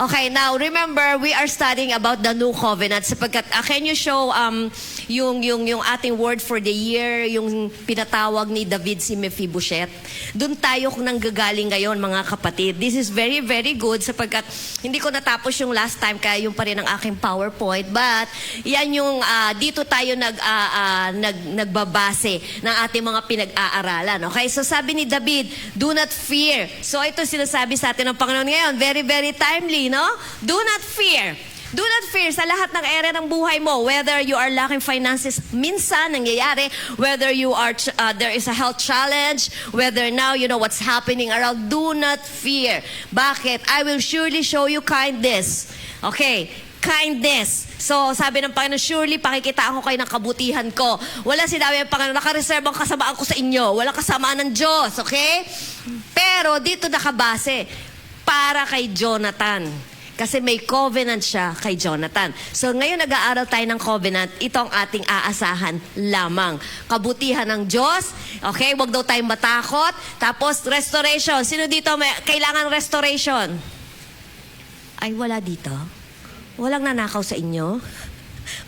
Okay, now remember, we are studying about the new covenant sapagkat can you show yung ating word for the year, yung pinatawag ni David si Mephibosheth. Doon tayo nanggagaling ngayon, mga kapatid. This is very, very good sapagkat hindi ko natapos yung last time kaya yung pa rin ang aking PowerPoint. But yan yung dito tayo nagbabase ng ating mga pinag-aaralan. Okay, so sabi ni David, do not fear. So ito sinasabi sa atin ng Panginoon ngayon, very, very timely, no? Do not fear. Do not fear sa lahat ng area ng buhay mo, whether you are lacking finances, minsan nangyayari, whether you are there is a health challenge, whether now you know what's happening around, do not fear. Bakit? I will surely show you kindness. Okay, kindness. So, sabi ng Panginoon, surely pakikitaan ko kayo ng kabutihan ko. Wala sinabi ng Panginoon, nakareserve ang kasamaan ko sa inyo. Walang kasamaan ng Diyos, okay? Pero dito nakabase, para kay Jonathan. Kasi may covenant siya kay Jonathan. So ngayon nag-aaral tayo ng covenant, ito ang ating aasahan lamang. Kabutihan ng Diyos, okay? Huwag daw tayong matakot. Tapos restoration. Sino dito may kailangan restoration? Ay, wala dito. Walang nanakaw sa inyo.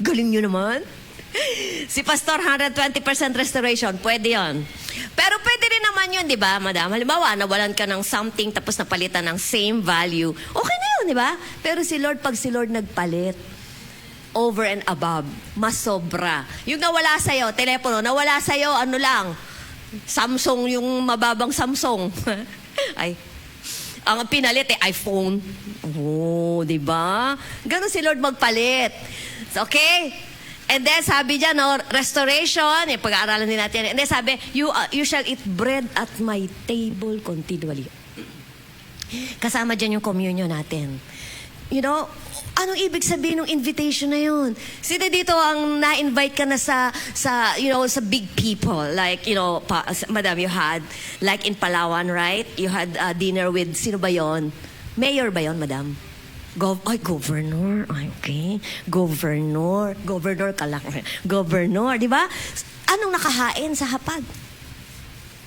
Galing nyo naman. Si Pastor, 120% restoration. Pwede yon. Pero pwede rin naman yun, di ba, madam? Halimbawa, nawalan ka ng something tapos napalitan ng same value. Okay na yun, di ba? Pero si Lord, pag si Lord nagpalit, over and above, mas sobra. Yung nawala sa'yo, telepono, nawala sa'yo, ano lang, Samsung, yung mababang Samsung. Ay, ang pinalit iPhone. Oh, di ba? Ganun si Lord magpalit. Okay? And then sabi dyan, no, restoration, pag-aaralan din natin. And then sabi, you shall eat bread at my table continually. Kasama dyan yung communion natin. You know, anong ibig sabihin ng invitation na yun? Sino dito ang na-invite ka na sa big people? Like, madam, you had, like in Palawan, right? You had dinner with, sino ba yon? Mayor ba yon, madam? Governor. Ay, okay. Governor ka lang. Governor, di ba? Anong nakahain sa hapag?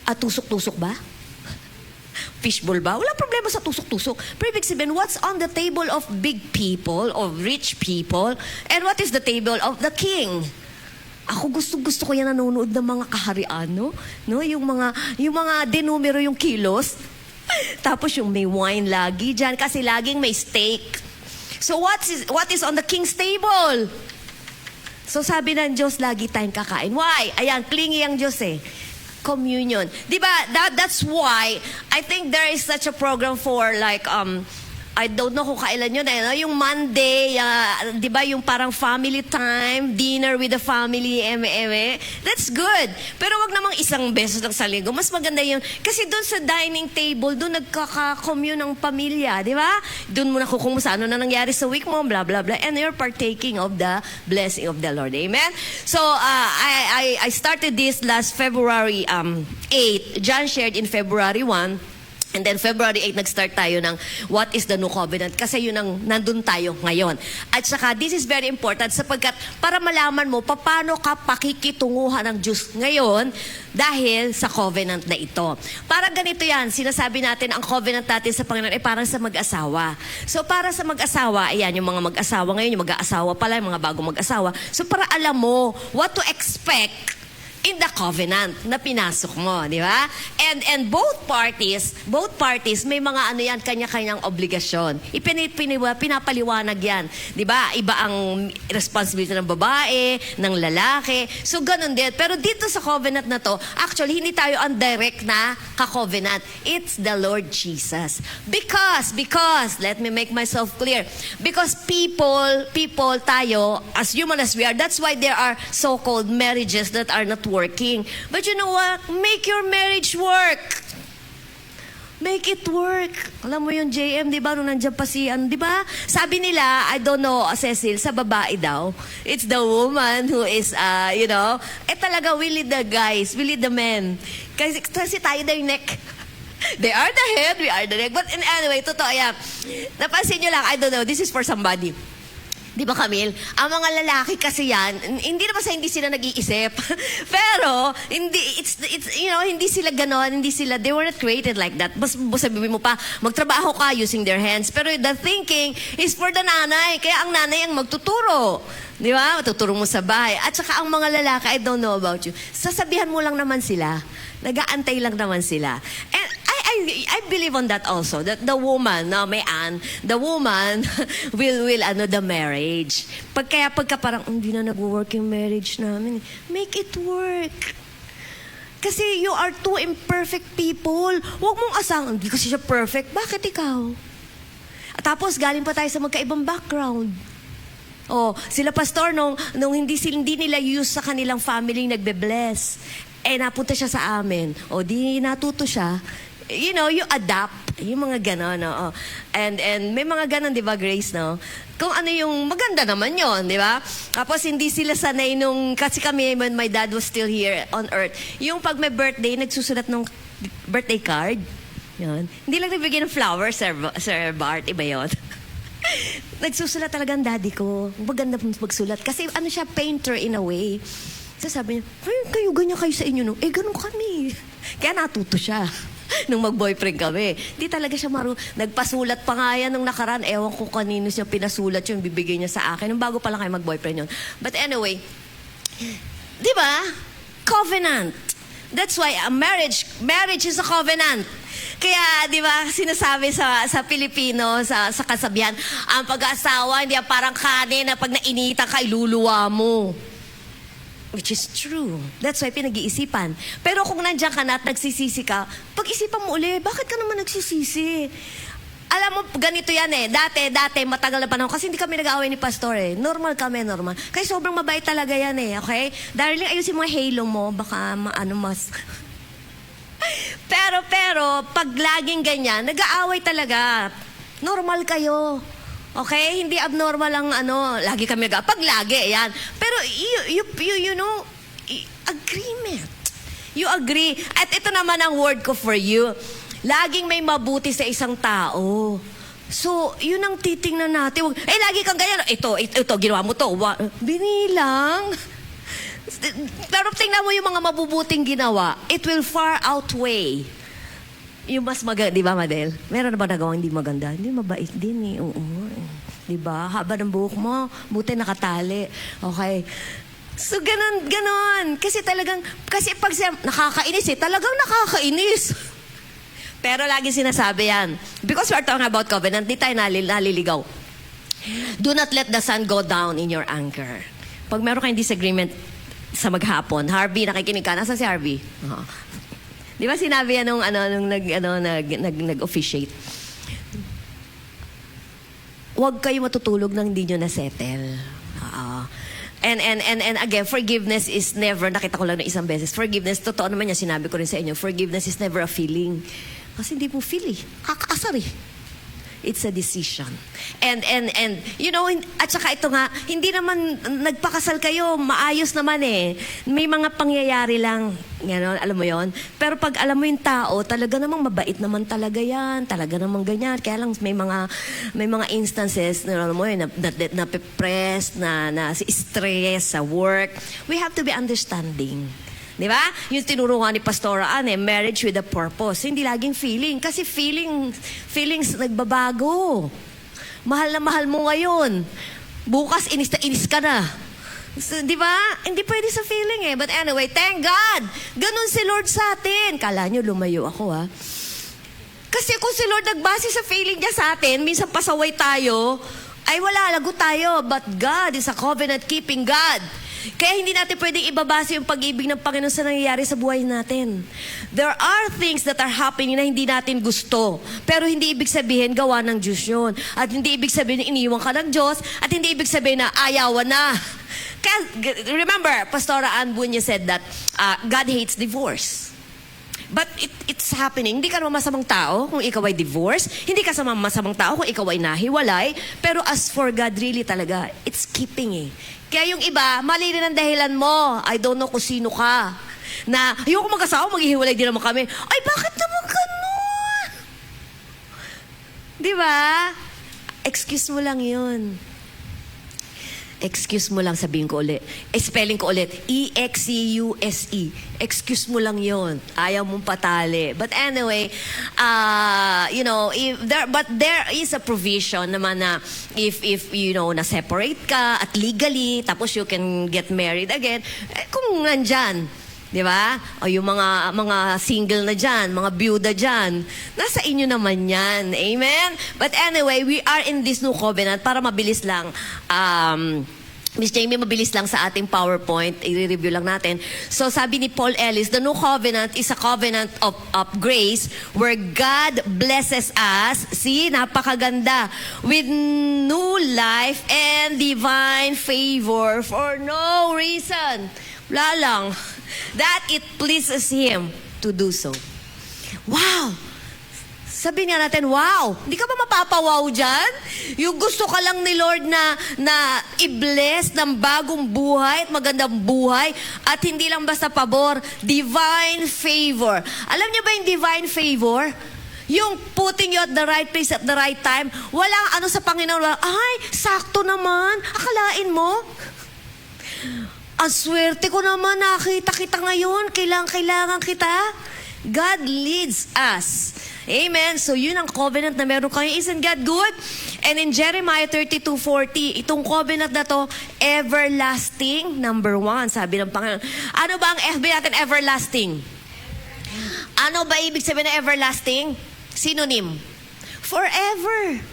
Tusok-tusok ba? Fishbowl ba? Wala problema sa tusok-tusok. Pero ibig sabihin, what's on the table of big people, of rich people, and what is the table of the king? Ako gusto ko yan nanonood ng mga kaharian, no? Yung mga denumero yung kilos. Tapos yung may wine lagi dyan kasi laging may steak. So what is on the king's table? So sabi ng Diyos, lagi tayong kakain. Why? Ayan, clingy ang Diyos eh. Communion. Diba? That's why I think there is such a program for like I don't know kung kailan yun yung Monday, di ba yung parang family time, dinner with the family, that's good. Pero wag namang isang beses lang sa linggo. Mas maganda yun. Kasi doon sa dining table, doon nagkaka-commune ng pamilya, di ba? Doon mo nakukumusta ano na nangyari sa week mo, blah, blah, blah. And you're partaking of the blessing of the Lord. Amen? So, I started this last February 8. John shared in February 1. And then February 8, nag-start tayo ng What is the New Covenant? Kasi yun ang nandun tayo ngayon. At saka, this is very important sapagkat para malaman mo paano ka pakikitunguhan ng Diyos ngayon dahil sa covenant na ito. Para ganito yan, sinasabi natin ang covenant natin sa Panginoon ay parang sa mag-asawa. So para sa mag-asawa, ayan, yung mga mag-asawa ngayon, yung mag-aasawa pala, yung mga bagong mag-asawa. So para alam mo what to expect in the covenant na pinasok mo, di ba? And both parties, may mga ano yan, kanya-kanyang obligasyon. Pinapaliwanag yan. Di ba? Iba ang responsibility ng babae, ng lalaki. So, ganun din. Pero dito sa covenant na to, actually, hindi tayo ang direct na ka-covenant. It's the Lord Jesus. Because, let me make myself clear. Because people tayo, as human as we are, that's why there are so-called marriages that are not working. But you know what? Make your marriage work. Make it work. Alam mo yung JM, di ba? Nung nandiyan pa si, di ba? Sabi nila, I don't know, Cecil, sa babae daw, it's the woman who is, talaga, we lead the guys, we lead the men. Kasi tayo na yung neck. They are the head, we are the neck. But anyway, totoo yan. Napansin nyo lang, I don't know, this is for somebody. Di ba, Camille? Ang mga lalaki kasi yan, hindi naman sa hindi sila nag-iisip. Pero, hindi sila ganon, they were not created like that. Sabihin mo pa, magtrabaho ka using their hands. Pero the thinking is for the nanay. Kaya ang nanay ang magtuturo. Di ba? Matuturo mo sa bahay. At saka ang mga lalaki, I don't know about you, sasabihan mo lang naman sila. Nag-aantay lang naman sila. And I believe on that also, that the woman, the woman will the marriage. Pagka parang, hindi na nag-work yung marriage namin. Make it work. Kasi you are two imperfect people. Huwag mong asang, hindi kasi siya perfect. Bakit ikaw? At tapos, galing pa tayo sa magkaibang background. Sila pastor, nung hindi nila use sa kanilang family, nagbe-bless. Napunta siya sa amin. Di natuto siya. You adapt. Yung mga ganon, And may mga ganon, di ba, Grace, no? Kung ano yung maganda naman yon, di ba? Tapos hindi sila sanay kasi kami, when my dad was still here on earth, yung pag may birthday, nagsusulat ng birthday card. Yun. Hindi lang nagbigay ng flowers, Sir Bart, iba yun. Nagsusulat talaga ang daddy ko. Maganda magsulat. Kasi siya, painter in a way. So sabi niya, kayo ganyan kayo sa inyo, no? Ganun kami. Kaya natuto siya. Nung mag-boyfriend kami. Di talaga siya nagpasulat pa nga yan nung nakaraan. Ewan ko kanino siya pinasulat yung bibigay niya sa akin. Nung bago pa lang kayo mag-boyfriend yun. But anyway, di ba? Covenant. That's why a marriage is a covenant. Kaya, di ba, sinasabi sa Pilipino, sa kasabihan, ang pag-aasawa, hindi parang kanin na pag nainitan ka, iluluwa mo. Which is true. That's why pinag-iisipan. Pero kung nandiyan ka na at nagsisisi ka, pag-isipan mo uli, bakit ka naman nagsisisi? Alam mo, ganito yan Dati, matagal na panahon. Kasi hindi kami nag-aaway ni Pastor Normal kami, normal. Kaya sobrang mabait talaga yan okay? Darling, ayusin mo yung halo mo. Baka mas... pero, pag laging ganyan, nag-aaway talaga. Normal kayo. Okay? Hindi abnormal ang lagi kami pag lagi, yan. Pero you know, agreement. You agree. At ito naman ang word ko for you. Laging may mabuti sa isang tao. So, yun ang titingnan natin. Lagi kang ganyan. Ito, ginawa mo to. Binilang. Pero tingnan mo yung mga mabubuting ginawa. It will far outweigh yung mas maganda, di ba, Madel? Meron na ba nagawang hindi maganda? Hindi, mabait din Oo. Di ba? Haba ng buhok mo, buti nakatali. Okay. So, ganon. Kasi pag nakakainis talagang nakakainis. Pero lagi sinasabi yan. Because we are talking about covenant, di tayo naliligaw. Do not let the sun go down in your anger. Pag meron kayong disagreement sa maghapon, Harvey, nakikinig ka? Nasaan si Harvey? Di ba sinabi yan nung nag-officiate? Huwag kayo matutulog nang hindi nyo na-settle. And again, forgiveness is never, nakita ko lang na isang beses, forgiveness, totoo naman yan, sinabi ko rin sa inyo, forgiveness is never a feeling. Kasi hindi mo feel kakaasar It's a decision. And at saka ito nga, hindi naman nagpakasal kayo, maayos naman May mga pangyayari lang, alam mo yon. Pero pag alam mo yung tao, talaga namang mabait naman talaga yan, talaga namang ganyan. Kaya lang may mga instances, alam mo yun, na press, na stress sa work. We have to be understanding. Di ba? Yung tinuruan ni Pastora Anne, marriage with a purpose. Hindi laging feeling. Kasi feelings nagbabago. Mahal na mahal mo ngayon. Bukas, inis na inis ka na. So, di ba? Hindi pwede sa feeling But anyway, thank God. Ganun si Lord sa atin. Kala nyo, lumayo ako Kasi kung si Lord nagbase sa feeling niya sa atin, minsan pasaway tayo, ay wala, lagot tayo. But God is a covenant-keeping God. Kaya hindi natin pwedeng ibabase yung pag-ibig ng Panginoon sa nangyayari sa buhay natin. There are things that are happening na hindi natin gusto. Pero hindi ibig sabihin gawa ng Diyos yun. At hindi ibig sabihin na iniwan ka ng Diyos. At hindi ibig sabihin na ayawan na. Kaya, remember, Pastora Ann Bunya said that God hates divorce. But it's happening. Hindi ka naman masamang tao kung ikaw ay divorce. Hindi ka masamang tao kung ikaw ay nahiwalay. Pero as for God, really talaga, it's keeping Kaya yung iba, mali rin ang dahilan mo. I don't know kung sino ka. Na, ayoko mag-asawa, maghihiwalay din naman kami. Ay, bakit naman ganun? Di ba? Excuse mo lang yun. excuse mo lang, sabihin ko ulit. Spelling ko ulit, E-X-C-U-S-E. Excuse mo lang yon. Ayaw mong patali. But anyway, but there is a provision naman na if na-separate ka at legally, tapos you can get married again, kung nandyan, di ba? O yung mga single na dyan, mga byuda dyan, nasa inyo naman yan. Amen? But anyway, we are in this new covenant para mabilis lang. Miss Jamie, mabilis lang sa ating PowerPoint. I-review lang natin. So sabi ni Paul Ellis, the new covenant is a covenant of grace where God blesses us, see, napakaganda, with new life and divine favor for no reason. Wala lang. That it pleases Him to do so. Wow! Sabi nga natin, wow! Hindi ka ba mapapawaw dyan? Yung gusto ka lang ni Lord na i-bless ng bagong buhay at magandang buhay at hindi lang basta pabor, divine favor. Alam niyo ba yung divine favor? Yung putting you at the right place at the right time. Walang ano sa Panginoon, ay, sakto naman. Akalain mo? Ang swerte ko naman, nakita kita ngayon. Kailangan kita. God leads us. Amen. So yun ang covenant na meron kayo. Isn't God good? And in Jeremiah 32:40, itong covenant na to, everlasting, number 1, sabi ng Panginoon. Ano ba ang FB natin, everlasting? Ano ba ibig sabihin na everlasting? Synonym. Forever.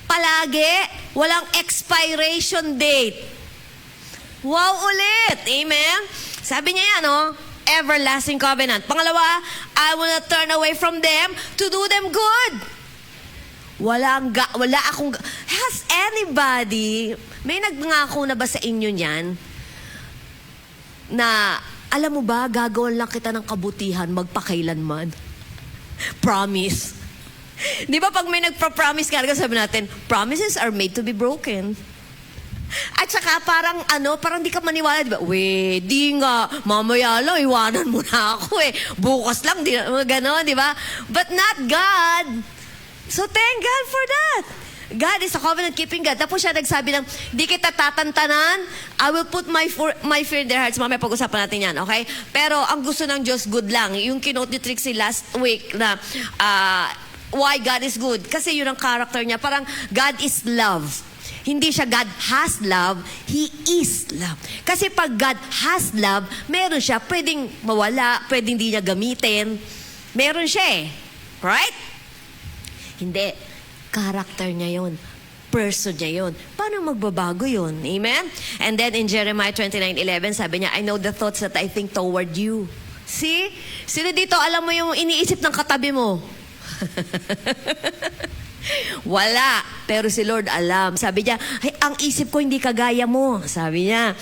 Palagi. Walang expiration date. Wow ulit. Amen. Sabi niya yan, everlasting covenant. Pangalawa, I will not turn away from them to do them good. Wala akong... Has anybody, may nagngako na ba sa inyo niyan? Na, alam mo ba, gagawin lang kita ng kabutihan magpakailanman. Promise. Di ba pag may nagpa-promise ka, sabi natin, promises are made to be broken. At saka parang di ka maniwala, di ba? Di nga, mamaya lang, iwanan mo na ako bukas lang, gano'n, di ba? But not God. So thank God for that. God is a covenant-keeping God. Tapos siya nagsabi ng, di kita tatantanan, I will put my fear in their hearts. Mamaya pag-usapan natin yan, okay? Pero ang gusto ng Diyos, good lang. Yung kinote ni Trixie last week na, why God is good. Kasi yun ang character niya. Parang, God is love. Hindi siya God has love, He is love. Kasi pag God has love, meron siya, pwedeng mawala, pwedeng hindi niya gamitin. Meron siya Right? Hindi. Character niya yun. Person niya yun. Paano magbabago yun? Amen? And then in Jeremiah 29:11, sabi niya, I know the thoughts that I think toward you. See? Sino dito, alam mo yung iniisip ng katabi mo? Wala. Pero si Lord alam. Sabi niya, ay, ang isip ko hindi kagaya mo. Sabi niya,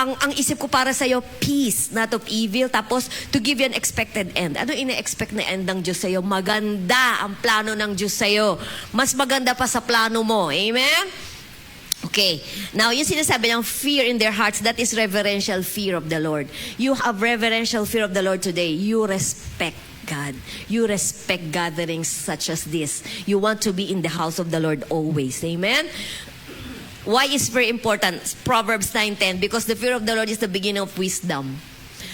ang isip ko para sa'yo, peace, not of evil. Tapos, to give you an expected end. Ano ina-expect na end ng Diyos sa'yo? Maganda ang plano ng Diyos sa'yo. Mas maganda pa sa plano mo. Amen? Okay. Now, yung sinasabi ng fear in their hearts, that is reverential fear of the Lord. You have reverential fear of the Lord today. You respect God. You respect gatherings such as this. You want to be in the house of the Lord always. Amen? Why is very important? Proverbs 9:10, because the fear of the Lord is the beginning of wisdom.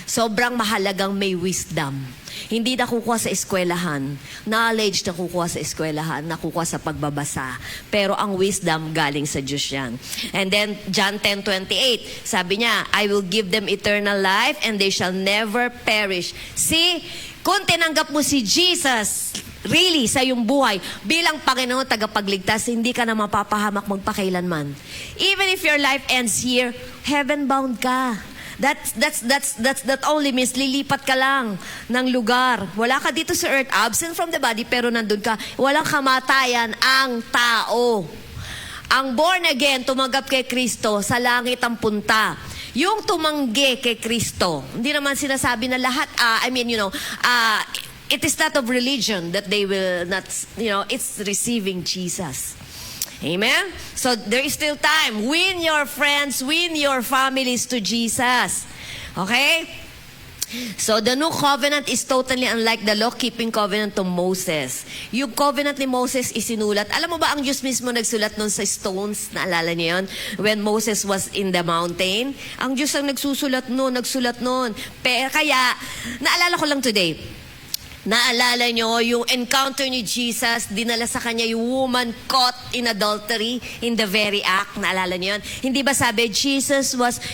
Sobrang mahalagang may wisdom. Hindi nakukuha sa eskwelahan. Knowledge nakukuha sa eskwelahan, nakukuha sa pagbabasa. Pero ang wisdom galing sa Diyos yan. And then, John 10:28, sabi niya, I will give them eternal life and they shall never perish. See, kung tinanggap mo si Jesus, really, sa iyong buhay, bilang Panginoon tagapagligtas, hindi ka na mapapahamak magpakailanman. Even if your life ends here, heaven-bound ka. That only means lilipat ka lang ng lugar. Wala ka dito sa earth, absent from the body, pero nandun ka. Walang kamatayan ang tao. Ang born again, tumanggap kay Kristo, sa langit ang punta. Yung tumanggi kay Kristo, hindi naman sinasabi na lahat, it is not of religion that they will not, it's receiving Jesus. Amen? So, there is still time. Win your friends, win your families to Jesus. Okay? So, the new covenant is totally unlike the law-keeping covenant to Moses. Yung covenant ni Moses isinulat. Alam mo ba, ang Diyos mismo nagsulat nun sa stones? Naalala niyo yun? When Moses was in the mountain. Ang Diyos ang nagsusulat nun. Pero kaya, naalala ko lang today, naalala nyo yung encounter ni Jesus, dinala sa kanya yung woman caught in adultery in the very act. Naalala nyo yun? Hindi ba sabi,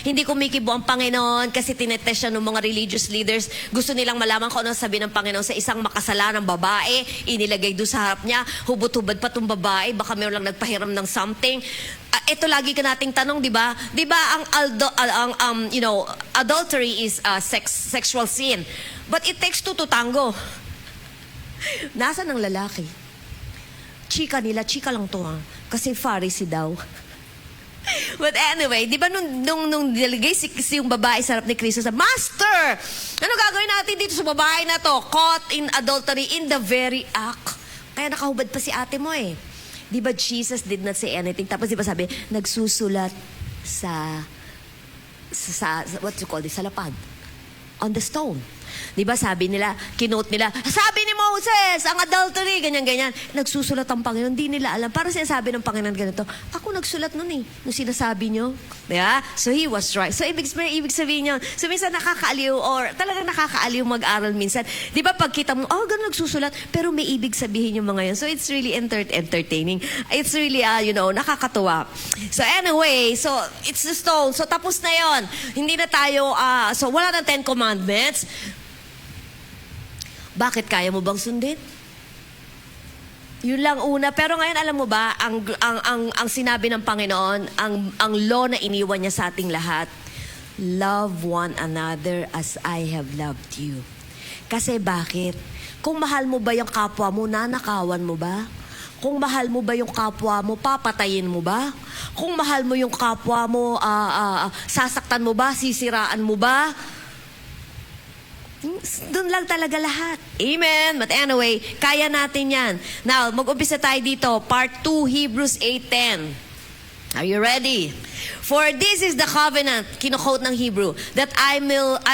hindi kumikibo ang Panginoon kasi tinetest siya ng mga religious leaders. Gusto nilang malaman kung ano sabi ng Panginoon sa isang makasalanang babae. Inilagay doon sa harap niya. Hubot-hubad pa tong babae. Baka mayroon lang nagpahiram ng something. Ito lagi ka nating tanong, di ba? Di ba adultery is sexual sin. But it takes two to tango. Nasaan ang lalaki? Chika lang to ha. Kasi Pharisee daw. But anyway, di ba nung nilagay si yung babae sa harap ni Kristo, sabi, Master! Ano gagawin natin dito sa babae na to? Caught in adultery in the very act. Kaya nakahubad pa si ate mo eh. Di ba Jesus did not say anything? Tapos di ba sabi, nagsusulat sa what you call this? Sa lapad. On the stone. Di ba sabi nila, kinote nila, sabi ni Moses, ang adultery, ganyan-ganyan. Nagsusulat ang Panginoon, hindi nila alam. Para sinasabi ng Panginoon ganito, ako nagsulat nun eh, nung sinasabi nyo. Diba? So he was right. So ibig sabihin yun. So minsan nakakaaliw or talagang nakakaaliw mag-aral minsan. Di ba pagkita mo, ganun nagsusulat, pero may ibig sabihin yung mga yun. So it's really entertaining. It's really, nakakatuwa. So anyway, so it's the stone. So tapos na yon. Hindi na tayo, so wala ng 10 Commandments. Bakit kaya mo bang sundin? Yun lang una. Pero ngayon, alam mo ba, ang sinabi ng Panginoon, ang law na iniwan niya sa ating lahat, love one another as I have loved you. Kasi bakit? Kung mahal mo ba yung kapwa mo, nanakawan mo ba? Kung mahal mo ba yung kapwa mo, papatayin mo ba? Kung mahal mo yung kapwa mo, sasaktan mo ba? Sisiraan mo ba? Doon lang talaga lahat. Amen. But anyway, kaya natin yan. Now, mag-umpisa tayo dito. Part 2, Hebrews 8:10. Are you ready? For this is the covenant, kino-quote ng Hebrew, that I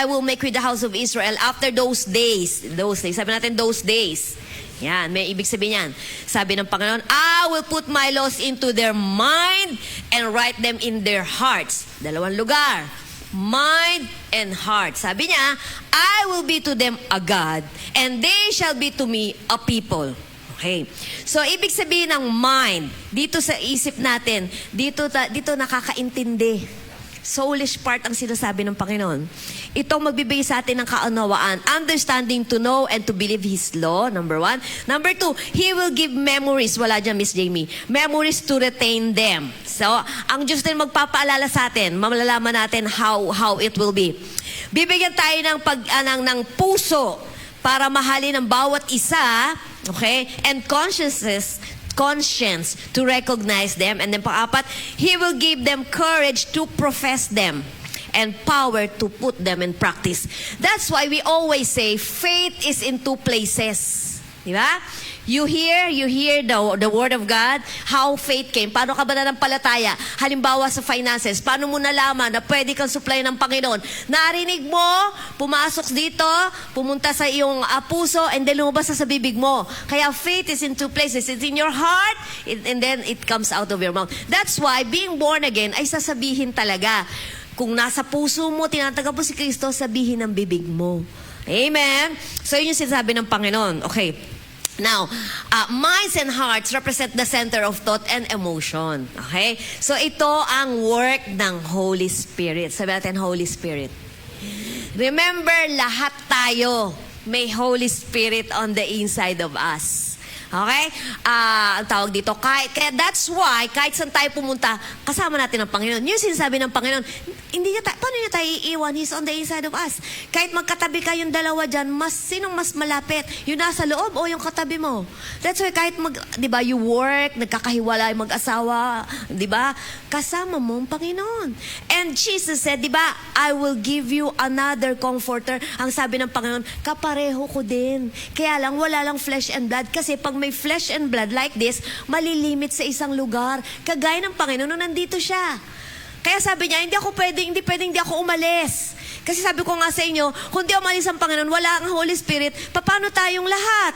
will make with the house of Israel after those days. Those days. Sabi natin, those days. Yan, may ibig sabihin yan. Sabi ng Panginoon, I will put my laws into their mind and write them in their hearts. Dalawang lugar. Mind and heart. Sabi niya, I will be to them a God, and they shall be to me a people. Okay. So, ibig sabihin ng mind, dito sa isip natin, dito nakakaintindi. Soulish part ang sinasabi ng Panginoon. Itong magbibigay sa atin ng kaunawaan, understanding to know and to believe His law, number 1. Number 2, He will give memories. Wala dyan, Miss Jamie. Memories to retain them. So, ang Diyos din magpapaalala sa atin, malalaman natin how it will be. Bibigyan tayo ng puso para mahalin ang bawat isa, okay? And conscience to recognize them. And then pang-apat, He will give them courage to profess them and power to put them in practice. That's why we always say faith is in 2 places. Diba? You hear the word of God, how faith came. Paano ka ba nanampalataya? Halimbawa sa finances, paano mo nalaman na pwede kang supply ng Panginoon? Narinig mo, pumasok dito, pumunta sa iyong puso, and then lumabas sa bibig mo. Kaya faith is in 2 places. It's in your heart, and then it comes out of your mouth. That's why being born again ay sasabihin talaga. Kung nasa puso mo, tinatagap mo si Kristo, sabihin ng bibig mo. Amen? So yun yung sinasabi ng Panginoon. Okay. Now, minds and hearts represent the center of thought and emotion. Okay? So ito ang work ng Holy Spirit. Sabi natin, Holy Spirit. Remember, lahat tayo may Holy Spirit on the inside of us. Okay? Ang tawag dito, kaya that's why, kahit saan tayo pumunta, kasama natin ang Panginoon. Yung sinasabi ng Panginoon, paano niya tayo iiwan? He's on the inside of us. Kahit magkatabi kayong dalawa dyan, sinong mas malapit? Yung nasa loob o yung katabi mo? That's why kahit di ba, you work, nagkakahiwalay, mag-asawa, di ba? Kasama mo ang Panginoon. And Jesus said, di ba, I will give you another comforter. Ang sabi ng Panginoon, kapareho ko din. Kaya lang, wala lang flesh and blood. Kasi pag may flesh and blood like this, malilimit sa isang lugar. Kagaya ng Panginoon, nandito siya. Kaya sabi niya, hindi pwedeng hindi ako umalis. Kasi sabi ko nga sa inyo, kung di umalis ang Panginoon, wala ang Holy Spirit, paano tayong lahat?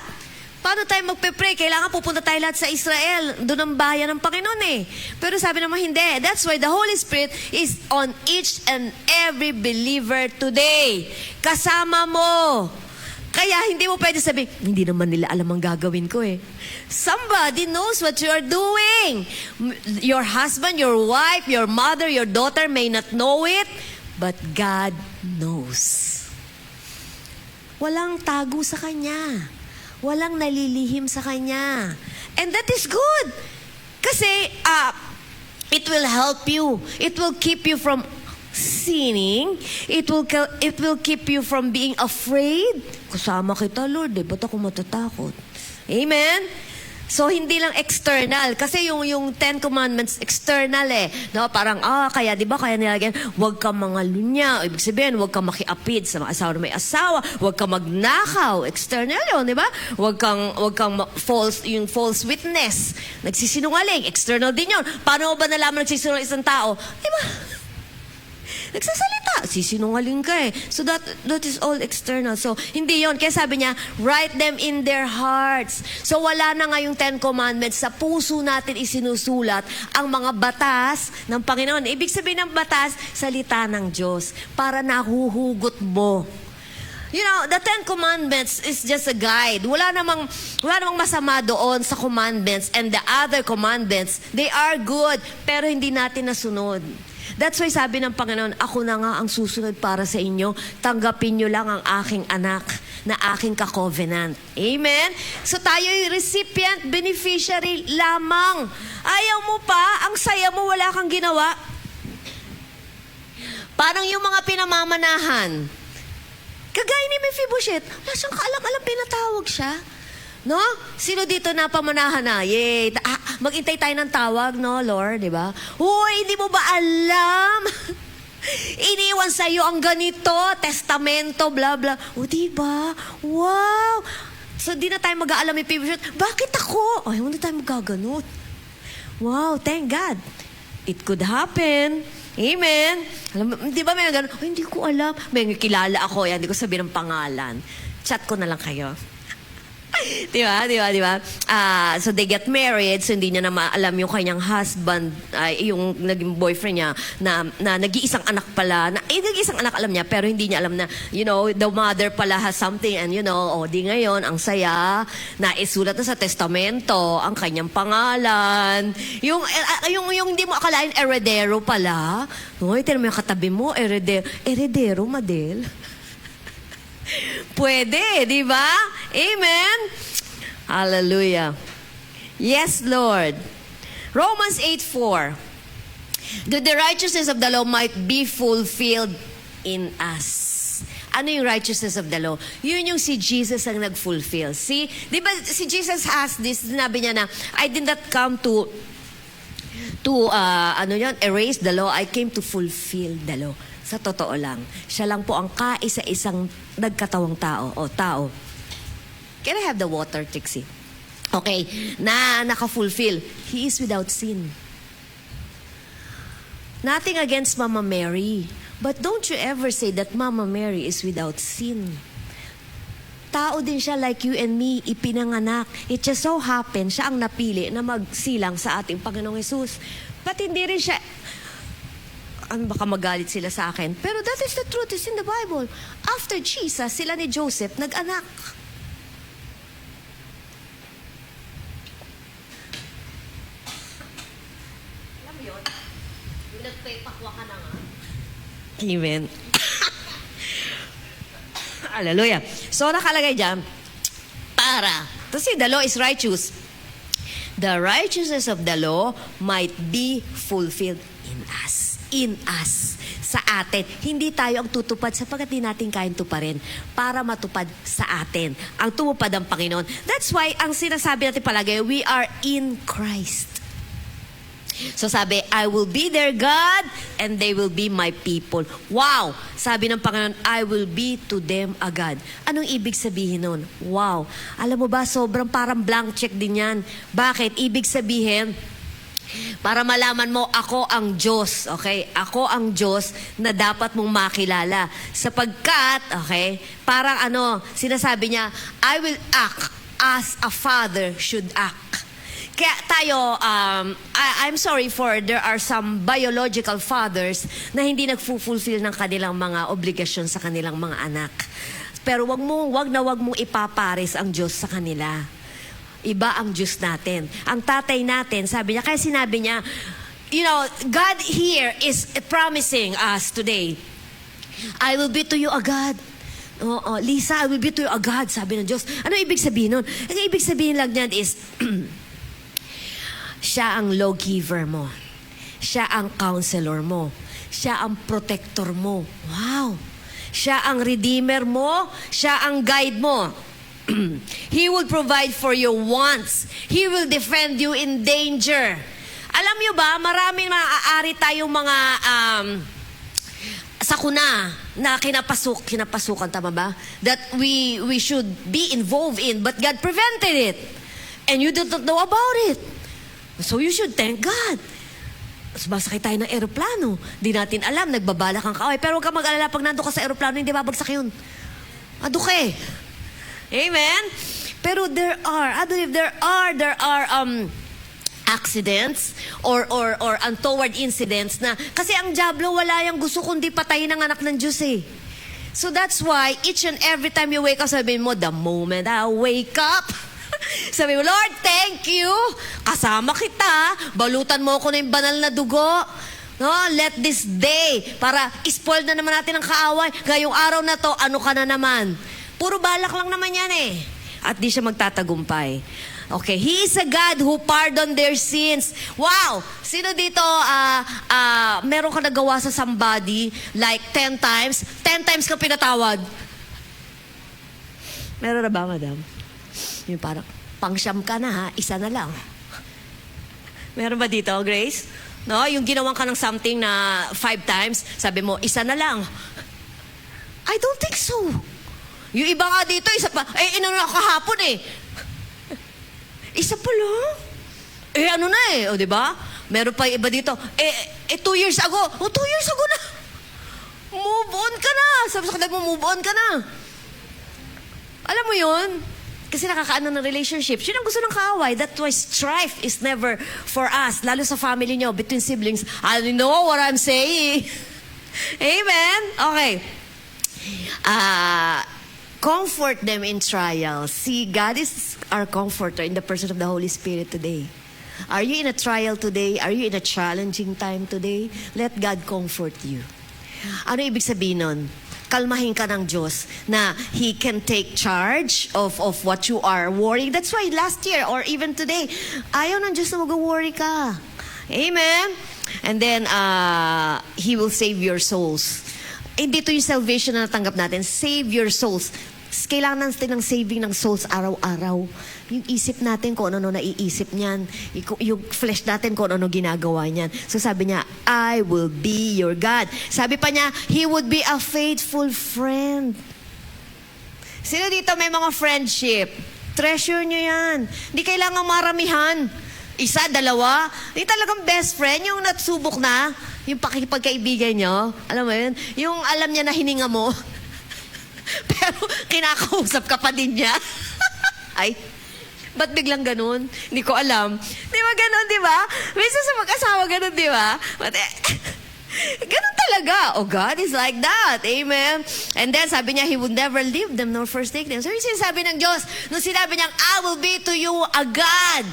Paano tayo magpe-pray? Kailangan pupunta tayo lahat sa Israel. Doon ang bayan ng Panginoon eh. Pero sabi naman, hindi. That's why the Holy Spirit is on each and every believer today. Kasama mo. Kaya hindi mo pwede sabihin, hindi naman nila alam ang gagawin ko eh. Somebody knows what you are doing. Your husband, your wife, your mother, your daughter may not know it, but God knows. Walang tago sa Kanya. Walang nalilihim sa Kanya. And that is good. Kasi, it will help you. It will keep you from sinning. It will keep you from being afraid. Kasama kita, Lord, ba't ako matatakot? Amen? So, hindi lang external. Kasi yung Ten Commandments, external eh. No? Parang, kaya, di ba, kaya nilagyan, huwag kang mangalunya. Ibig sabihin, huwag kang makiapid sa mga asawa na may asawa. Huwag kang magnakaw. External yun, di ba? Huwag kang false witness. Nagsisinungaling. External din yun. Paano mo ba nalaman nagsisinungaling isang tao? Di ba? Nagsasalita. Sisinungaling ka eh. So that is all external. So, hindi yon. Kaya sabi niya, write them in their hearts. So, wala na nga yung Ten Commandments. Sa puso natin isinusulat ang mga batas ng Panginoon. Ibig sabihin ng batas, salita ng Diyos. Para nahuhugot mo. You know, the Ten Commandments is just a guide. Wala namang masama doon sa commandments and the other commandments. They are good, pero hindi natin nasunod. That's why sabi ng Panginoon, ako na nga ang susunod para sa inyo. Tanggapin nyo lang ang aking anak na aking ka-covenant. Amen? So tayo'y recipient, beneficiary lamang. Ayaw mo pa, ang saya mo, wala kang ginawa. Parang yung mga pinamamanahan. Kagaya ni Mephibosheth, wala siyang kaalam-alam, pinatawag siya. No? Sino dito na pamanahan na? Yay! Maghintay tayo ng tawag, no, Lord? Diba? Uy, hindi mo ba alam? Iniwan sa'yo ang ganito, testamento, bla bla. O, diba? Wow! So, di na tayo mag-aalam ni Mephibosheth. Bakit ako? Ay, hindi tayo magaganot. Wow, thank God. It could happen. Amen. Alam, di ba may gano'n? Ay, hindi ko alam. May kilala ako. Yan, hindi ko sabihin ng pangalan. Chat ko na lang kayo. Di ba? So they get married, so hindi niya na maalam yung kanyang husband, yung naging boyfriend niya, na nag-iisang anak pala. Nag-iisang anak alam niya, pero hindi niya alam na, the mother pala has something, and di ngayon, ang saya, naisulat na sa testamento, ang kanyang pangalan. Yung hindi mo akalain, heredero pala. Uy, tinan mo yung katabi mo, heredero, Madel. Pwede, di ba? Amen? Hallelujah. Yes, Lord. Romans 8:4. That the righteousness of the law might be fulfilled in us. Ano yung righteousness of the law? Yun yung si Jesus ang nag-fulfill. See? Di ba si Jesus has this, sinabi niya na, I did not come to erase the law. I came to fulfill the law. Sa totoo lang, siya lang po ang kaisa-isang nagkatawang tao o tao. Can I have the water, Trixie? Okay, na naka-fulfill. He is without sin. Nothing against Mama Mary. But don't you ever say that Mama Mary is without sin. Tao din siya like you and me, ipinanganak. It just so happened, siya ang napili na magsilang sa ating Panginoong Jesus. But hindi rin siya, baka magalit sila sa akin. Pero that is the truth. It's in the Bible. After Jesus, sila ni Joseph nag-anak. Alam mo yun? Nagpepakwa ka na nga. Amen. Hallelujah. So, nakalagay dyan, para. Kasi the law is righteous. The righteousness of the law might be fulfilled in us. In us, sa atin. Hindi tayo ang tutupad sapagkat di natin kayang tuparin para matupad sa atin. Ang tumupad ang Panginoon. That's why, ang sinasabi natin palagi, we are in Christ. So sabi, I will be their God and they will be my people. Wow! Sabi ng Panginoon, I will be to them a God. Anong ibig sabihin nun? Wow! Alam mo ba, sobrang parang blank check din yan. Bakit? Ibig sabihin, Para malaman mo, ako ang Diyos, okay? Ako ang Diyos na dapat mong makilala. Sapagkat, okay, parang sinasabi niya, I will act as a father should act. Kaya tayo, I'm sorry for there are some biological fathers na hindi nagfulfill ng kanilang mga obligasyon sa kanilang mga anak. Pero wag mong ipapares ang Diyos sa kanila. Iba ang Diyos natin. Ang tatay natin, sabi niya, kaya sinabi niya, God here is promising us today, I will be to you a God. Lisa, I will be to you a God, sabi ng Diyos. Ano ibig sabihin nun? Ang ibig sabihin lang niyan is, siya ang lawgiver mo. Siya ang counselor mo. Siya ang protector mo. Wow! Siya ang redeemer mo. Siya ang guide mo. He will provide for your wants. He will defend you in danger. Alam niyo ba, maraming maaari tayong mga sakuna na kinapasukan, tama ba? That we should be involved in, but God prevented it. And you don't know about it. So you should thank God. Sumasakay tayo ng eroplano. Di natin alam, nagbabalak ang kaaway. Pero huwag ka mag-alala, pag nandun ka sa eroplano, hindi babagsak yun. Ado ka eh. Amen? Pero I believe there are accidents or untoward incidents na, kasi ang diablo wala yang gusto kundi patayin ang anak ng Diyos eh. So that's why each and every time you wake up, sabihin mo, the moment I wake up, sabi mo, Lord, thank you. Kasama kita. Balutan mo ako ng banal na dugo. No, let this day, para spoil na naman natin ang kaaway. Ngayong araw na to, ano ka na naman? Puro balak lang naman yan eh. At di siya magtatagumpay. Okay, He is a God who pardon their sins. Wow! Sino dito, meron ka nagawa sa somebody like 10 times? 10 times ka pinatawad? Meron na ba, madam? Yung parang, pang-siyam ka na ha, isa na lang. Meron ba dito, Grace? No, yung ginawan ka ng something na 5 times, sabi mo, isa na lang. I don't think so. Yung iba nga dito, isa pa, inano na kahapon eh. Isa pa lang. Ano na eh, o diba? Meron pa iba dito, 2 years ago. 2 years ago na. Move on ka na. Sabi sa kanila mo, move on ka na. Alam mo yun? Kasi nakakaano ng relationship. Yun ang gusto ng kaaway. That's why strife is never for us. Lalo sa family nyo, between siblings. I know what I'm saying. Amen? Okay. Comfort them in trials. See, God is our comforter in the person of the Holy Spirit today. Are you in a trial today? Are you in a challenging time today? Let God comfort you. Ano ibig sabihin nun? Kalmahin ka ng Diyos na He can take charge of what you are worrying. That's why last year or even today, ayaw ng Diyos na mag-worry ka. Amen? And then, He will save your souls. Hindi ito yung salvation na natanggap natin. Save your souls. Kailangan natin ng saving ng souls araw-araw. Yung isip natin kung ano naiisip niyan. Yung flesh natin kung ano ginagawa niyan. So sabi niya, I will be your God. Sabi pa niya, He would be a faithful friend. Sino dito may mga friendship? Treasure niyo yan. Hindi kailangan maramihan. Isa, dalawa. Hindi talagang best friend. Yung natsubok na, yung pakikipagkaibigan niyo. Alam mo yun? Yung alam niya na hininga mo. Pero kinakausap ka pa din niya. Ay, ba't biglang ganun? Hindi ko alam. Di ba ganun, di ba? Minsan sa mag-asawa ganun, di ba? Ganun talaga. Oh, God is like that. Amen. And then sabi niya, He would never leave them nor forsake them. So yung sinasabi ng Diyos, nung sinabi niya, I will be to you a God.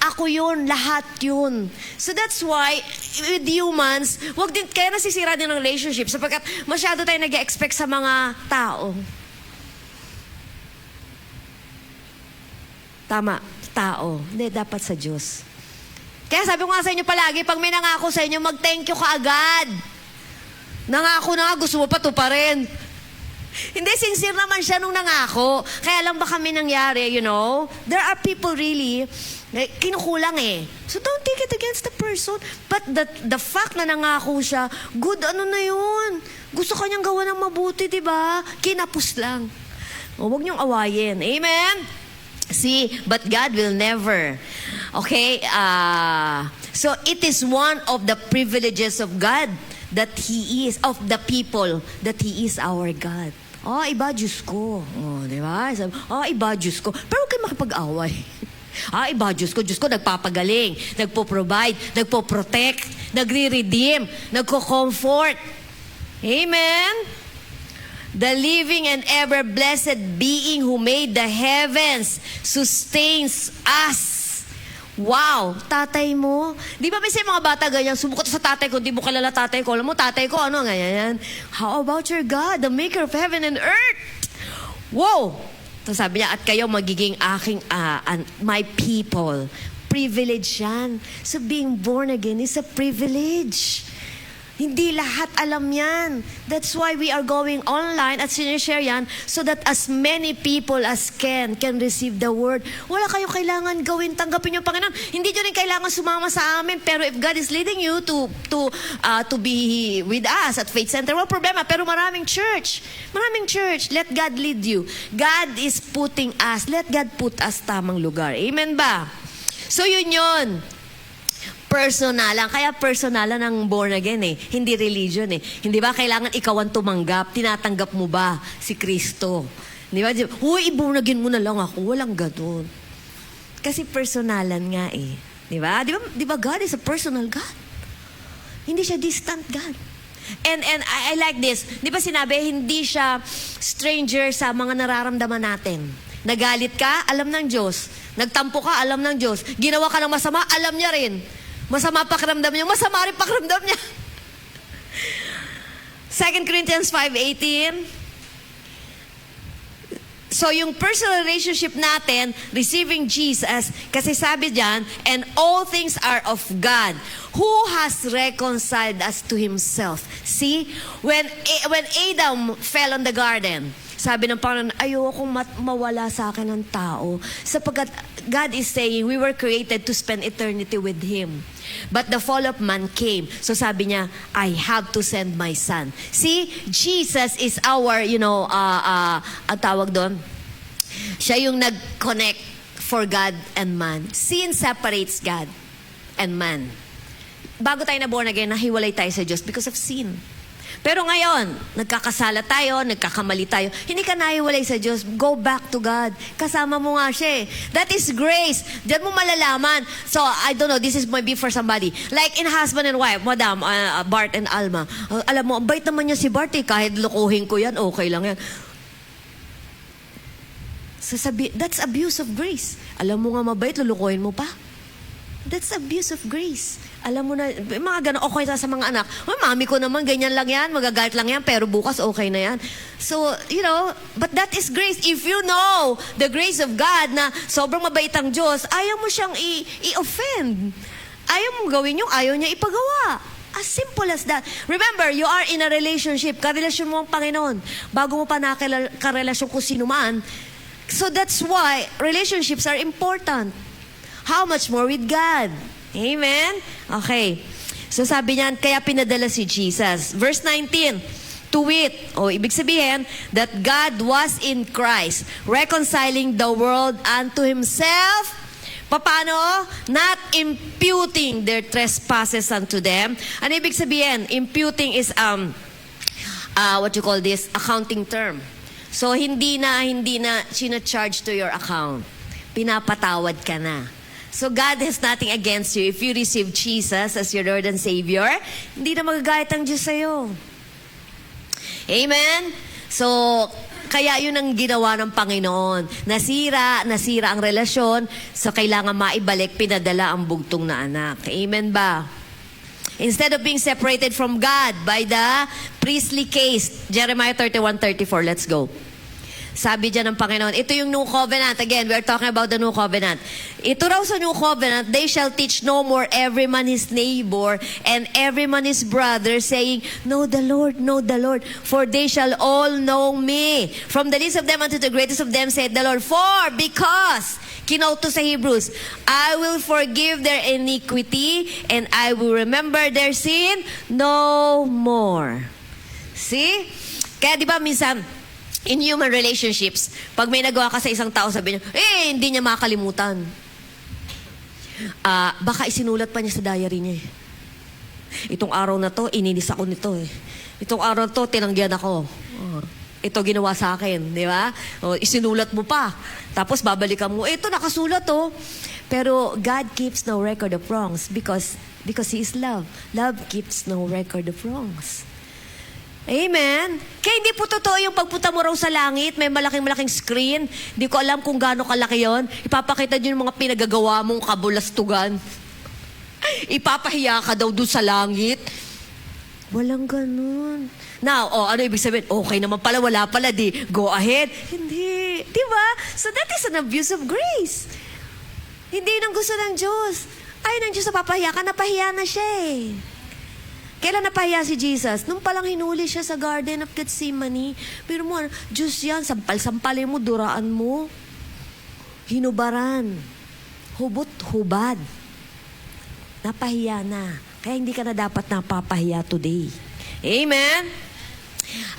Ako yun, lahat yun. So that's why, with humans, wag din, kaya nasisira din ang relationship sapagkat masyado tayo nag-expect sa mga tao. Tama, tao. Hindi, dapat sa Diyos. Kaya sabi ko nga sa inyo palagi, pag may nangako sa inyo, mag-thank you ka agad. Nangako na nga, gusto mo pa tuparin. Hindi, sincere naman siya nung nangako. Kaya lang ba kami nangyari, you know? There are people really, kinukulang eh. So don't take it against the person. But the fact na nangako siya, good ano na yun. Gusto kanyang gawa ng mabuti, di ba? Kinapos lang. O, huwag niyong awayin. Amen? See, but God will never. Okay? So it is one of the privileges of God that He is, of the people, that He is our God. Oh, iba Diyos ko. Oh, di ba? Iba Diyos ko. Pero huwag kayo makipag-away. Iba Diyos ko, nagpapagaling, nagpo-provide, nagpo-protect, nagre-redeem, nagko-comfort. Amen? The living and ever-blessed being who made the heavens sustains us. Wow, tatay mo. Di ba may mga bata ganyan, sumukot sa tatay ko, di mo kalala tatay ko. Alam mo, tatay ko, ano, ganyan. How about your God, the maker of heaven and earth? Wow! So sabi niya, at kayo magiging aking, my people. Privilege yan. So being born again is a privilege. Hindi lahat alam yan. That's why we are going online at sinishare yan so that as many people as can receive the word. Wala kayong kailangan gawin, tanggapin yung Panginoon. Hindi nyo rin kailangan sumama sa amin. Pero if God is leading you to be with us at Faith Center, wala problema. Pero maraming church. Let God lead you. God is putting us. Let God put us tamang lugar. Amen ba? So yun. Personalan. Kaya personalan ng born again eh. Hindi religion eh. Hindi ba kailangan ikaw ang tumanggap? Tinatanggap mo ba si Kristo? Di ba? Uy, born again mo na lang ako. Walang ganun. Kasi personalan nga eh. Di ba? Di ba God is a personal God? Hindi siya distant God. And I like this. Di ba sinabi, hindi siya stranger sa mga nararamdaman natin. Nagalit ka, alam ng Diyos. Nagtampo ka, alam ng Diyos. Ginawa ka ng masama, alam niya rin. Masama pakiramdam niya, masama rin pakiramdam niya. 2 Corinthians 5:18. So yung personal relationship natin, receiving Jesus, kasi sabi diyan, and all things are of God, who has reconciled us to Himself. See, when Adam fell on the garden, sabi ng Panginoon, ayokong mawala sa akin ng tao. Sapagkat God is saying, we were created to spend eternity with Him. But the fall of man came. So sabi niya, I have to send my son. See, Jesus is our, ang tawag doon, siya yung nag-connect for God and man. Sin separates God and man. Bago tayo na born again, nahiwalay tayo sa Diyos because of sin. Pero ngayon, nagkakasala tayo, nagkakamali tayo, hindi ka nahiwalay sa Diyos. Go back to God. Kasama mo nga siya eh. That is grace. Diyan mo malalaman. So, I don't know, this is maybe for somebody. Like in husband and wife, Madam, Bart and Alma. Alam mo, ang bait naman niya si Bart eh. Kahit lukuhin ko yan, okay lang yan. That's abuse of grace. Alam mo nga mabait, lulukuhin mo pa. That's abuse of grace. Alam mo na, mga gano'n, okay sa mga anak. Oh, mami ko naman, ganyan lang yan, magagalit lang yan, pero bukas okay na yan. So, but that is grace. If you know the grace of God na sobrang mabait ang Diyos, ayaw mo siyang i-offend. Ayaw mo gawin yung ayaw niya ipagawa. As simple as that. Remember, you are in a relationship. Karelasyon mo ang Panginoon. Bago mo pa nakarelasyon kung sino man. So that's why relationships are important. How much more with God? Amen? Okay. So sabi niyan, kaya pinadala si Jesus. Verse 19, to wit, ibig sabihin, that God was in Christ, reconciling the world unto Himself. Paano? Not imputing their trespasses unto them. Ano ibig sabihin? Imputing is, what you call this? Accounting term. So, hindi na charge to your account. Pinapatawad ka na. So God has nothing against you. If you receive Jesus as your Lord and Savior, hindi na magagayat ang Diyos sa'yo. Amen? So, kaya yun ang ginawa ng Panginoon. Nasira ang relasyon, so kailangan maibalik, pinadala ang bugtong na anak. Amen ba? Instead of being separated from God by the priestly case, Jeremiah 31:34, let's go. Sabi dyan ng Panginoon, ito yung New Covenant. Again, we are talking about the New Covenant. Ito raw sa New Covenant, they shall teach no more every man his neighbor and every man his brother, saying, know the Lord, for they shall all know me. From the least of them unto the greatest of them, said the Lord. Because, kinote sa Hebrews, I will forgive their iniquity and I will remember their sin no more. See? Kaya di ba minsan, in human relationships, pag may nagawa ka sa isang tao, sabi niya, hindi niya makalimutan. Baka isinulat pa niya sa diary niya eh. Itong araw na to, ininis ako nito eh. Itong araw na to, tinanggihan ako. Ito ginawa sa akin, di ba? Isinulat mo pa. Tapos babalikan mo, ito nakasulat oh. Pero God keeps no record of wrongs because He is love. Love keeps no record of wrongs. Amen? Kaya hindi po totoo yung pagpunta mo raw sa langit, may malaking screen. Hindi ko alam kung gaano kalaki yon. Ipapakita nyo yung mga pinagagawa mong kabulastugan. Ipapahiya ka daw doon sa langit. Walang ganun. Now, ano ibig sabihin? Okay naman pala, wala pala, di go ahead. Hindi. Di ba? So that is an abuse of grace. Hindi nang gusto ng Diyos. Ay, ng Diyos na papahiya ka, napahiya na siya eh. Kailan napahiya si Jesus? Nung palang hinuli siya sa Garden of Gethsemane. Pero mo, Diyos yan, sampal-sampalin mo, duraan mo. Hinubaran. Hubot-hubad. Napahiya na. Kaya hindi ka na dapat napapahiya today. Amen?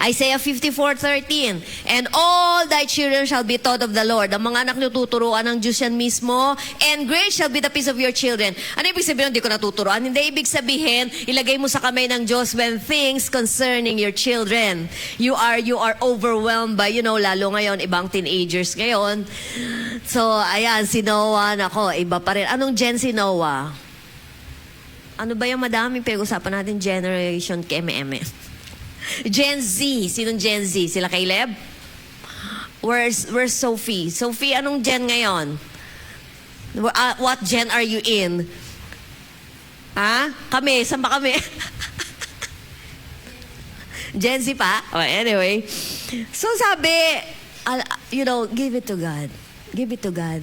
Isaiah 54:13, and all thy children shall be taught of the Lord. Ang mga anak niyo tuturuan ng Diyos yan mismo, and great shall be the peace of your children. Ano ibig sabihin? Hindi ko natuturuan. Hindi ibig sabihin, ilagay mo sa kamay ng Diyos when things concerning your children. You are overwhelmed by, lalo ngayon, ibang teenagers ngayon. So, ayan, si Noah, nako, iba pa rin. Anong gen si Noah? Ano ba yung madaming pag-usapan natin? Generation KMM. Gen Z. Sinong Gen Z? Sila Caleb? Where's Sophie? Sophie, anong gen ngayon? What gen are you in? Kami. Saan ba kami? Gen Z pa? Anyway. So sabi, give it to God. Give it to God.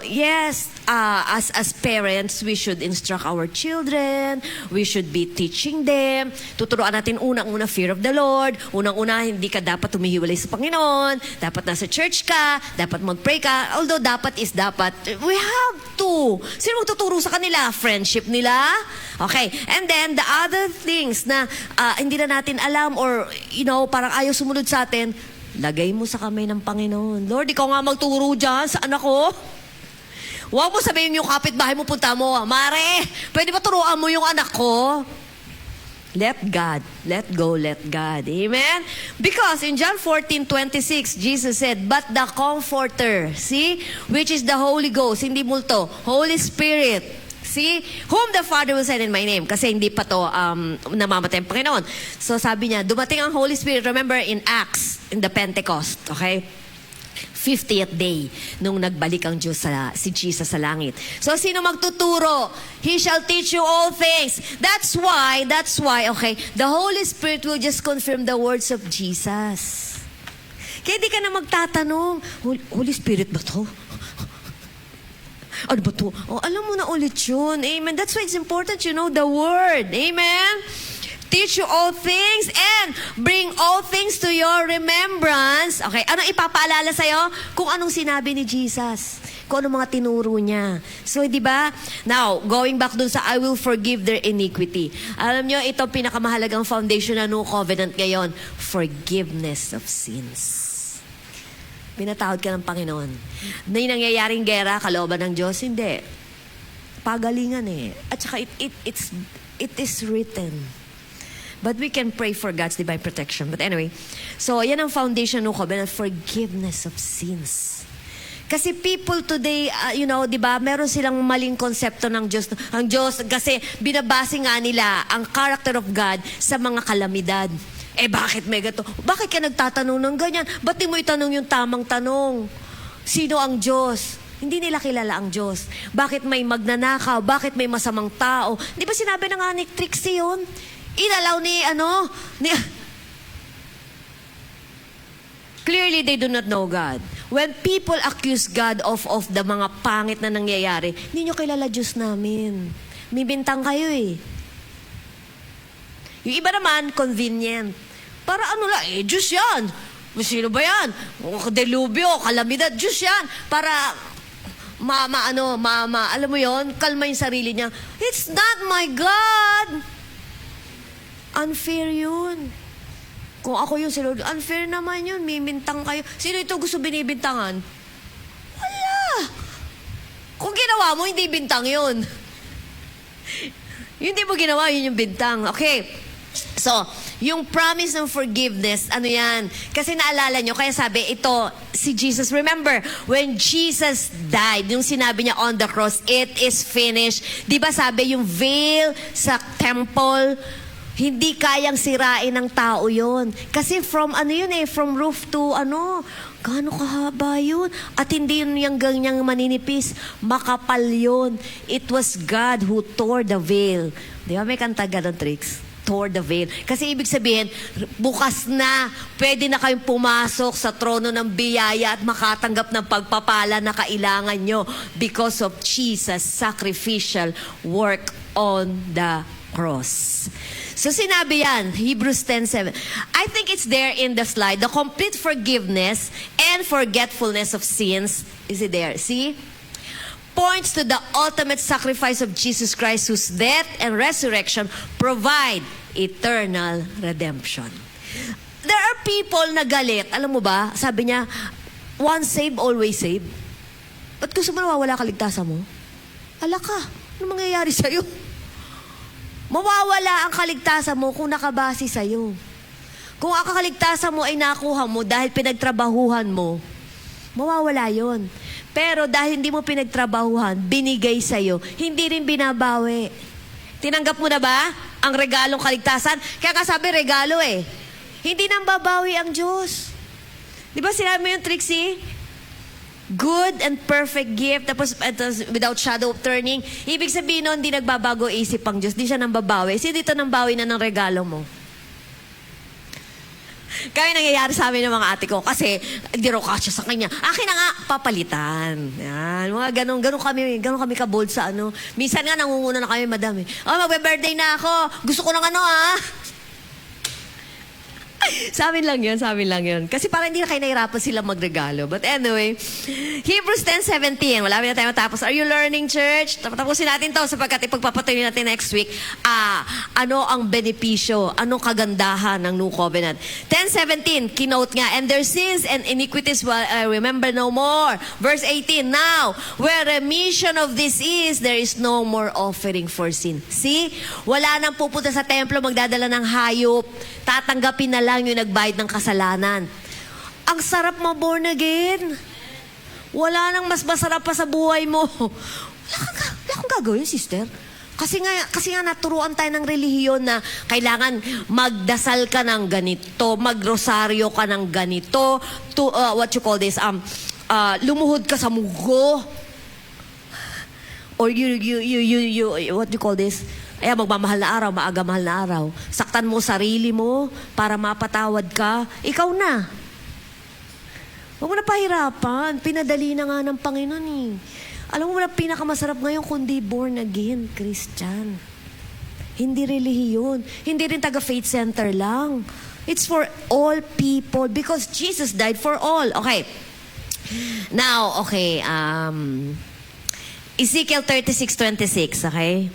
Yes, as parents, we should instruct our children. We should be teaching them. Tuturuan natin unang-una fear of the Lord. Unang-una, hindi ka dapat humihiwalay sa Panginoon. Dapat nasa church ka. Dapat mag-pray ka. Although dapat is dapat. We have to. Sino magtuturo sa kanila? Friendship nila? Okay. And then, the other things na hindi na natin alam or, parang ayaw sumunod sa atin, lagay mo sa kamay ng Panginoon. Lord, ikaw nga magturo dyan sa anak ko. Huwag mo sabihin yung kapitbahay mo, punta mo. Mare, pwede ba turuan mo yung anak ko? Let God. Let go, let God. Amen? Because in John 14:26, Jesus said, but the Comforter, see, which is the Holy Ghost, hindi multo, Holy Spirit, see, whom the Father will send in my name. Kasi hindi pa to namamatay ang Panginoon. So sabi niya, dumating ang Holy Spirit, remember in Acts, in the Pentecost, okay? 50th day nung nagbalik ang Diyos si Jesus sa langit. So, sino magtuturo? He shall teach you all things. That's why, okay, the Holy Spirit will just confirm the words of Jesus. Kaya di ka na magtatanong, Holy Spirit ba to? Ano ba to? Alam mo na ulit yun. Amen. That's why it's important you know the Word. Amen. Teach you all things and bring all things to your remembrance. Okay, anong ipapaalala sa'yo? Kung anong sinabi ni Jesus. Kung anong mga tinuro niya. So, di ba? Now, going back dun sa I will forgive their iniquity. Alam nyo, ito pinakamahalagang foundation ng New Covenant ngayon. Forgiveness of sins. Pinatawad ka ng Panginoon. Na yung nangyayaring gera, kalooban ng Diyos, hindi. Pagalingan eh. At saka, it is written. But we can pray for God's divine protection. But anyway, so yan ang foundation ng covenant, forgiveness of sins. Kasi people today, di ba, meron silang maling konsepto ng Diyos. Ang Diyos, kasi binabase nga nila ang character of God sa mga kalamidad. Bakit may gato? Bakit ka nagtatanong ng ganyan? Ba't di mo itanong yung tamang tanong? Sino ang Diyos? Hindi nila kilala ang Diyos. Bakit may magnanakaw? Bakit may masamang tao? Di ba sinabi ng ni Trixie yun? Inalaw clearly they do not know God. When people accuse God of the mga pangit na nangyayari, hindi nyo kilala Diyos namin. Mibintang kayo eh. Yung iba naman, convenient. Para Diyos yan. Sino ba yan? Delubyo, kalamidad, Diyos yan. Para alam mo yon, kalma yung sarili niya. It's not my God. Unfair yun. Kung ako yung Lord, unfair naman yun. Mimintang kayo. Sino ito gusto binibintangan? Wala. Kung ginawa mo, hindi bintang yun. Yung hindi mo ginawa, yun yung bintang. Okay. So, yung promise ng forgiveness, ano yan? Kasi naalala nyo, kaya sabi, ito, si Jesus, remember, when Jesus died, yung sinabi niya on the cross, it is finished. Di ba sabi, yung veil sa temple, hindi kayang sirain ng tao yon. Kasi from from roof to gaano kahaba yun? At hindi yun yung ganyang maninipis, makapal yun. It was God who tore the veil. Di ba may kanta ganun, Trix? Tore the veil. Kasi ibig sabihin, bukas na, pwede na kayong pumasok sa trono ng biyaya at makatanggap ng pagpapala na kailangan nyo because of Jesus' sacrificial work on the cross. So sinabi yan, Hebrews 10:7. I think it's there in the slide. The complete forgiveness and forgetfulness of sins. Is it there? See? Points to the ultimate sacrifice of Jesus Christ, whose death and resurrection provide eternal redemption. There are people na galit. Alam mo ba? Sabi niya, once saved, always saved. Ba't gusto mo nawawala kaligtasan mo? Ala ka, ano mangyayari sa'yo? Mawawala ang kaligtasan mo kung nakabase sa'yo. Kung ang kaligtasan mo ay nakuha mo dahil pinagtrabahuhan mo, mawawala yon. Pero dahil hindi mo pinagtrabahuhan, binigay sa'yo, hindi rin binabawi. Tinanggap mo na ba ang regalong kaligtasan? Kaya nga sabi, regalo eh. Hindi nang babawi ang Diyos. Di ba sinabi mo yung Trixie? Good and perfect gift, tapos without shadow of turning. Ibig sabihin nun, hindi nagbabago isip ang Diyos. Di siya nang babawi. Kasi dito nang bawi na ng regalo mo. Kaya nangyayari sa amin ng mga ate ko kasi hindi raw kasya sa kanya. Akin na nga, papalitan. Yan, mga ganun kami kabold sa Minsan nga nangunguna na kami, madam eh. Magbe-birthday na ako. Gusto ko ng Sa amin lang yun. Kasi parang hindi na kayo nahirapan sila magregalo. But anyway, Hebrews 10:17. Wala na tayo matapos. Are you learning, church? Tapusin natin to sapagkat ipagpapatuloy natin next week. Ano ang benepisyo? Anong kagandahan ng New Covenant? 10:17, kinote nga, and their sins and iniquities will I remember no more. Verse 18, now, where remission of this is, there is no more offering for sin. See? Wala nang pupunta sa templo, magdadala ng hayop. Tatanggapin na lang yung nagbayad ng kasalanan. Ang sarap ma-born again. Wala nang mas masarap pa sa buhay mo. Wala kang gagawin, sister. Kasi nga naturuan tayo ng relihiyon na kailangan magdasal ka ng ganito, magrosaryo ka ng ganito, lumuhod ka sa mugo. Or magmamahal na araw, maaga mahal na araw. Saktan mo sarili mo para mapatawad ka. Ikaw na. Huwag mo na pahirapan. Pinadali na nga ng Panginoon eh. Alam mo, wala pinakamasarap ngayon kundi born again Christian. Hindi relihiyon. Hindi rin taga-faith center lang. It's for all people because Jesus died for all. Okay. Now, okay. Ezekiel 36:26, okay?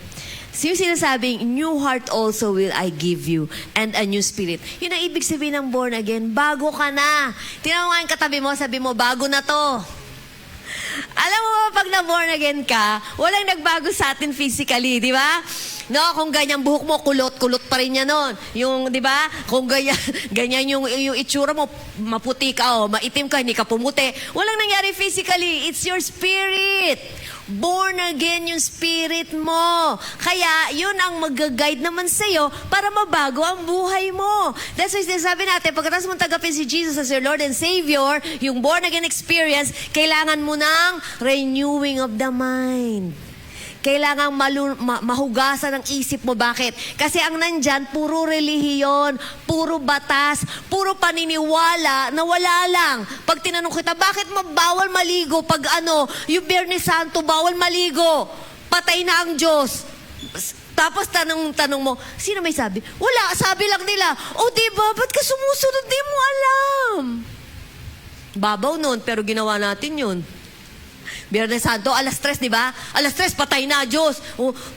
So yung sinasabing, new heart also will I give you and a new spirit. Yun ang ibig sabihin ng born again. Bago ka na. Tingnan mo nga yung katabi mo, sabi mo, bago na to. Alam mo ba, pag na-born again ka, walang nagbago sa atin physically, di ba? No, kung ganyan buhok mo, kulot pa rin yan nun. Yung, di ba? Kung ganyan yung itsura mo, maputi ka o maitim ka, hindi ka pumuti. Walang nangyari physically. It's your spirit. Born again yung spirit mo. Kaya, yun ang mag-guide naman sa'yo para mabago ang buhay mo. That's why sinasabi natin, pagkatapos mong tagapin si Jesus as your Lord and Savior, yung born again experience, kailangan mo ng renewing of the mind. Kailangan mahugasan ang isip mo. Bakit? Kasi ang nandyan, puro relihiyon, puro batas, puro paniniwala na wala lang. Pag tinanong kita, bakit bawal maligo? Pag yung Biyernes Santo, bawal maligo. Patay na ang Diyos. Tapos tanong mo, sino may sabi? Wala, sabi lang nila. O diba, ba't ka sumusunod? Di mo alam. Babaw nun, pero ginawa natin yun. Biyernes Santo, 3:00, di ba? 3:00, patay na, Diyos.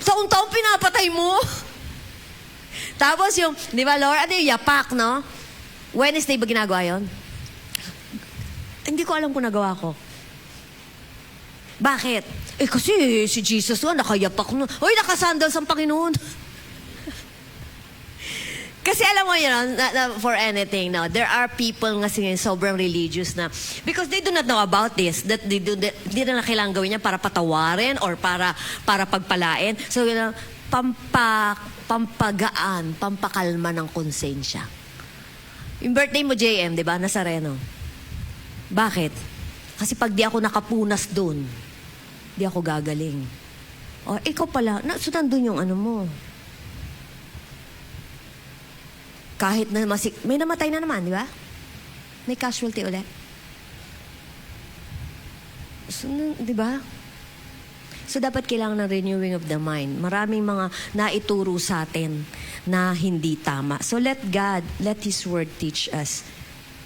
Taon-taon pinapatay mo. Tapos yung, di ba, Lord, yung yapak, no? Wednesday ba ginagawa yun? Hindi ko alam kung nagawa ko. Bakit? Kasi si Jesus nga, nakayapak nun. Hoy, nakasandals ang Panginoon. Kasi alam mo yun, for anything, no, there are people nga sobrang religious na, because they do not know about this, that they na kailangan gawin niya para patawarin or para pagpalain. So, yun, pampagaan, pampakalma ng konsensya. Yung birthday mo, JM, di ba? Nazareno. Bakit? Kasi pag di ako nakapunas dun, di ako gagaling. O, ikaw pala, so nandun yung ano mo. Kahit na may namatay na naman, di ba? May casualty ulit. So, di ba? So, dapat kailangan ng renewing of the mind. Maraming mga naituro sa atin na hindi tama. So, let His Word teach us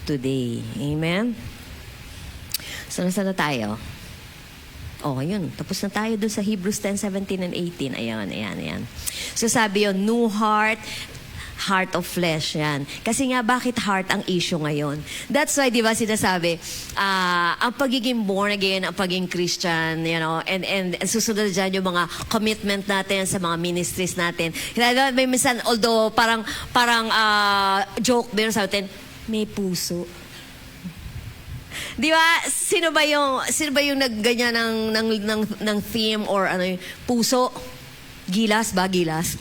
today. Amen? So, nasa na tayo? Oh, yun. Tapos na tayo dun sa Hebrews 10:17 and 18. Ayan. So, sabi yun, new heart of flesh, yan. Kasi nga, bakit heart ang issue ngayon? That's why, di ba, sinasabi, ang pagiging born again, ang pagiging Christian, you know, and susunod dyan yung mga commitment natin sa mga ministries natin. May minsan, although parang joke din sa atin, may puso. Di ba? Sino ba yung nagganyan ng theme or ano yung puso? Gilas ba? Gilas?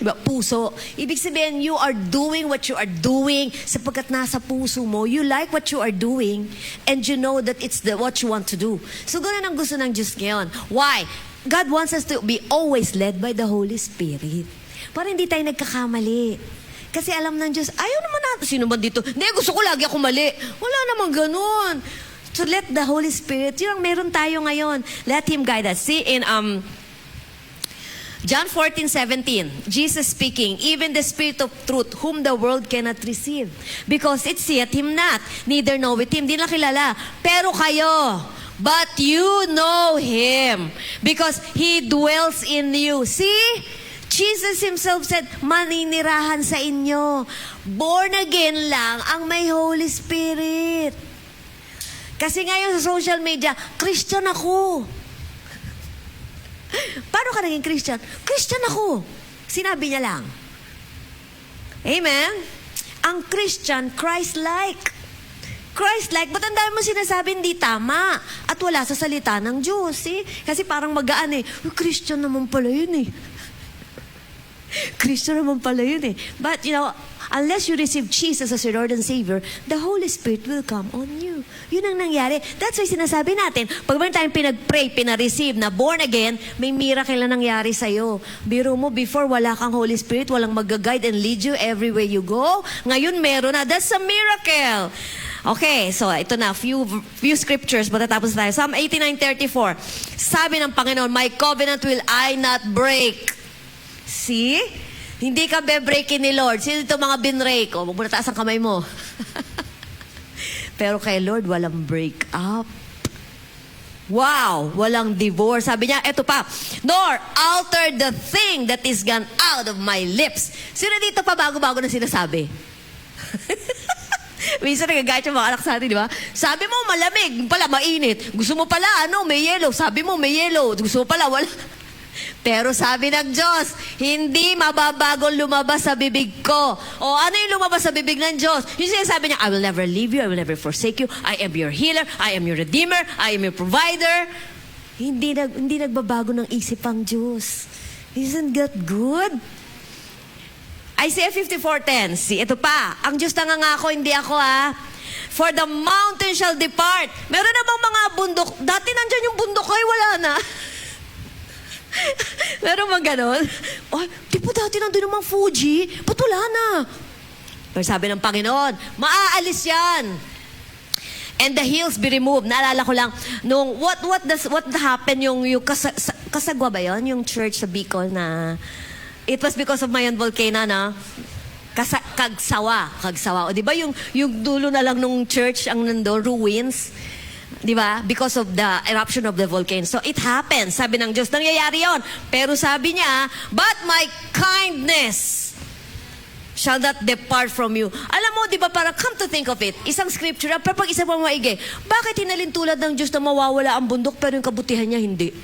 Diba? Puso. Ibig sabihin, you are doing what you are doing sapagkat nasa puso mo. You like what you are doing and you know that it's what you want to do. So, ganun ang gusto ng Diyos ngayon. Why? God wants us to be always led by the Holy Spirit. Para hindi tayo nagkakamali. Kasi alam ng Diyos, ayaw naman natin. Sino ba dito? Hindi, gusto ko lagi ako mali. Wala namang ganun. So, let the Holy Spirit, yun ang meron tayo ngayon. Let Him guide us. See, in John 14:17, Jesus speaking, even the Spirit of truth, whom the world cannot receive, because it seeth Him not, neither knoweth Him. Di na kilala. Pero kayo, but you know Him, because He dwells in you. See? Jesus Himself said, maninirahan sa inyo. Born again lang ang may Holy Spirit. Kasi ngayon sa social media, Christian ako. Paano ka naging Christian? Christian ako. Sinabi niya lang. Amen? Ang Christian, Christ-like. Christ-like. Ba't ang dami mo sinasabi hindi tama? At wala sa salita ng Diyos. Eh? Kasi parang magaan eh. Christian naman pala yun eh. Christian naman pala yun eh. But, you know, unless you receive Jesus as your Lord and Savior, the Holy Spirit will come on you. Yun ang nangyari. That's why sinasabi natin, pag meron tayong pinag-pray, pina-receive na born again, may miracle na nangyari sa'yo. Biro mo, before wala kang Holy Spirit, walang mag-guide and lead you everywhere you go. Ngayon meron na. That's a miracle. Okay, so ito na, few scriptures, matatapos tayo. Psalm 89:34. Sabi ng Panginoon, my covenant will I not break. See? Hindi ka be-breakin ni Lord. Sino ito mga binrake? O, magmuna taas ang kamay mo. Pero kay Lord, walang break up. Wow! Walang divorce. Sabi niya, eto pa, nor alter the thing that is gone out of my lips. Sino dito pa bago-bago na sinasabi? Minsan nagagayat yung mga anak sa atin, di ba? Sabi mo, malamig. Pala, mainit. Gusto mo pala, may yellow. Sabi mo, may yellow. Gusto mo pala, wala. Pero sabi ng Diyos, hindi mababagong lumabas sa bibig ko. O ano yung lumabas sa bibig ng Diyos? Yung sinasabi niya, I will never leave you, I will never forsake you, I am your healer, I am your redeemer, I am your provider. Hindi nagbabago ng isip ang Diyos. Isn't that good? Isaiah 54:10. See, ito pa. Ang Diyos nangangako, hindi ako For the mountain shall depart. Meron namang mga bundok. Dati nandyan yung bundok ay wala na. Meron bang ganon? Ay, di po dati nandun yung mga Fuji. Ba't wala na? Pero sabi ng Panginoon, maaalis yan. And the hills be removed. Naalala ko lang, nung what happened yung Kasagwa ba yun? Yung church sa Bicol na, it was because of Mayon volcano, na? Kagsawa. O di ba yung dulo na lang nung church ang nandun, ruins? Di ba? Because of the eruption of the volcano. So it happens. Sabi ng Diyos, nangyayari yon. Pero sabi niya, but my kindness shall not depart from you. Alam mo, di ba, parang come to think of it, isang scripture, pero pag isa pa maigi, bakit hinalintulad ng Diyos na mawawala ang bundok pero yung kabutihan niya hindi?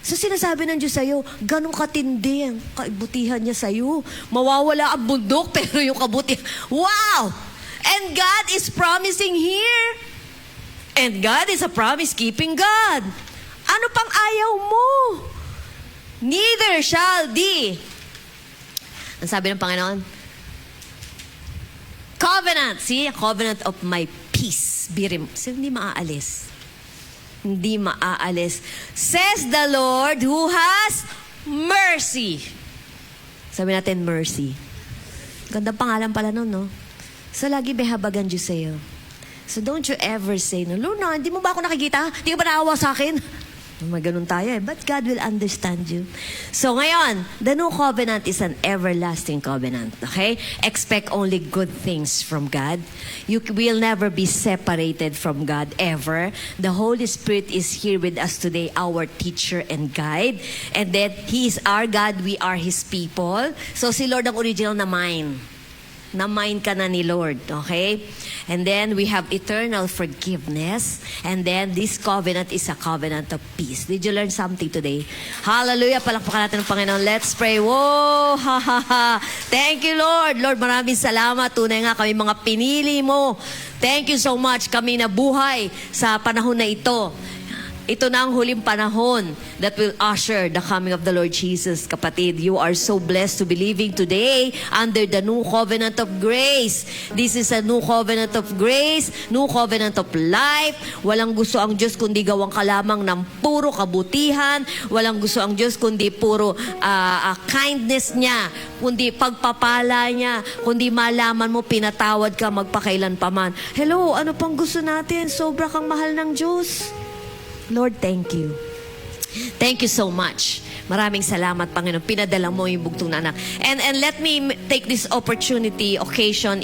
So sinasabi ng Diyos sa'yo, ganun katindi ang kabutihan niya sa'yo. Mawawala ang bundok pero yung kabutihan. Wow! And God is promising here. And God is a promise-keeping God. Ano pang ayaw mo? Neither shall thee. Ang sabi ng Panginoon, covenant. See, covenant of my peace. So, hindi maaalis. Hindi maaalis. Says the Lord who has mercy. Sabi natin, mercy. Gandang pangalan pala nun, no? So, lagi behabagan Diyos sa'yo. So, don't you ever say, no, Lord, no, hindi mo ba ako nakikita? Hindi ka ba naawa sa akin? Ganun tayo eh. But God will understand you. So ngayon, the new covenant is an everlasting covenant. Okay? Expect only good things from God. You will never be separated from God ever. The Holy Spirit is here with us today, our teacher and guide. And then, He is our God, we are His people. So si Lord ang original na mine. Na-mind ka na ni Lord, okay? And then we have eternal forgiveness. And then this covenant is a covenant of peace. Did you learn something today? Hallelujah! Palakpakan natin ng Panginoon. Let's pray. Whoa! Ha, ha, ha. Thank you, Lord. Lord, maraming salamat. Tunay nga kami mga pinili mo. Thank you so much. Kami nabuhay sa panahon na ito. Ito na ang huling panahon that will usher the coming of the Lord Jesus. Kapatid, you are so blessed to be living today under the new covenant of grace. This is a new covenant of grace, new covenant of life. Walang gusto ang Diyos kundi gawang ka lamang ng puro kabutihan. Walang gusto ang Diyos kundi puro kindness niya, kundi pagpapala niya, kundi malaman mo pinatawad ka magpakailan paman. Hello, ano pang gusto natin? Sobra kang mahal ng Diyos. Lord, thank you. Thank you so much. Maraming salamat, Panginoon. Pinadala mo yung bugtong na anak. And let me take this occasion,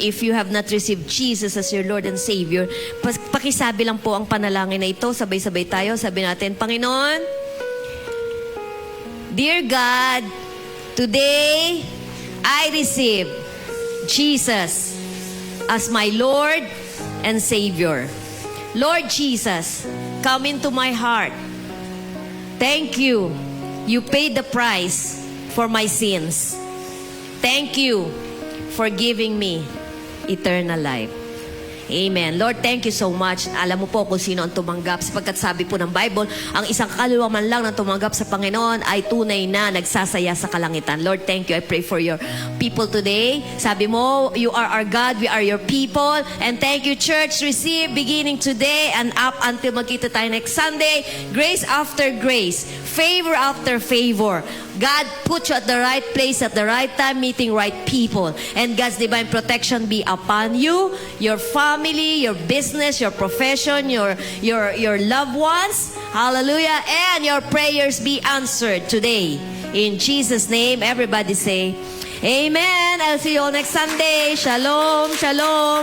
if you have not received Jesus as your Lord and Savior, pakisabi lang po ang panalangin na ito. Sabay-sabay tayo. Sabi natin, Panginoon, Dear God, today I receive Jesus as my Lord and Savior. Lord Jesus, come into my heart. Thank you. You paid the price for my sins. Thank you for giving me eternal life. Amen. Lord, thank you so much. Alam mo po kung sino ang tumanggap. Sapagkat sabi po ng Bible, ang isang kaluluwa man lang na tumanggap sa Panginoon ay tunay na nagsasaya sa kalangitan. Lord, thank you. I pray for your people today. Sabi mo, you are our God, we are your people. And thank you, church. Receive beginning today and up until magkita tayo next Sunday. Grace after grace. Favor after favor. God put you at the right place at the right time, meeting right people. And God's divine protection be upon you, your family, your business, your profession, your loved ones. Hallelujah. And your prayers be answered today. In Jesus' name, everybody say, Amen. I'll see you all next Sunday. Shalom, shalom.